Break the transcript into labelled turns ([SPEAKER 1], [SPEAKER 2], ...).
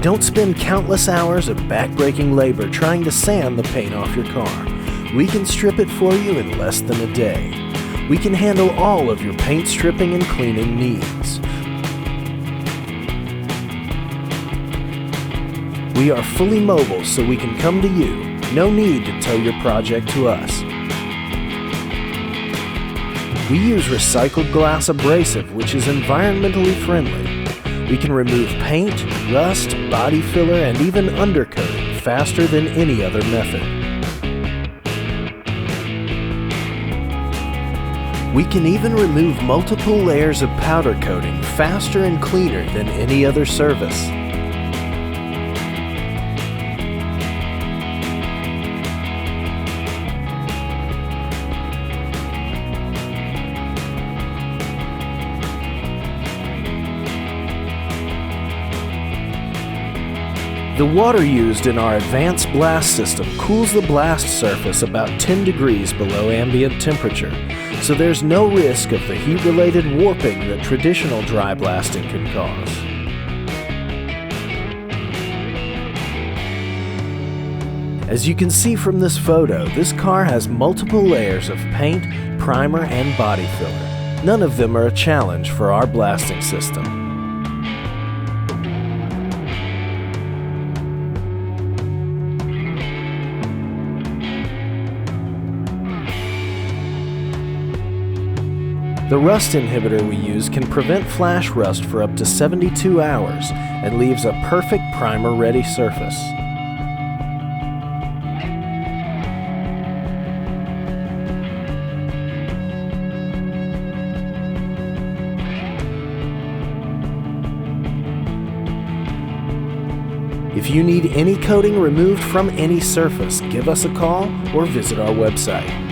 [SPEAKER 1] Don't spend countless hours of backbreaking labor trying to sand the paint off your car. We can strip it for you in less than a day. We can handle all of your paint stripping and cleaning needs. We are fully mobile, so we can come to you. No need to tow your project to us. We use recycled glass abrasive, which is environmentally friendly. We can remove paint, rust, body filler, and even undercoating faster than any other method. We can even remove multiple layers of powder coating faster and cleaner than any other service. The water used in our advanced blast system cools the blast surface about 10 degrees below ambient temperature, so there's no risk of the heat-related warping that traditional dry blasting can cause. As you can see from this photo, this car has multiple layers of paint, primer, and body filler. None of them are a challenge for our blasting system. The rust inhibitor we use can prevent flash rust for up to 72 hours and leaves a perfect primer-ready surface. If you need any coating removed from any surface, give us a call or visit our website.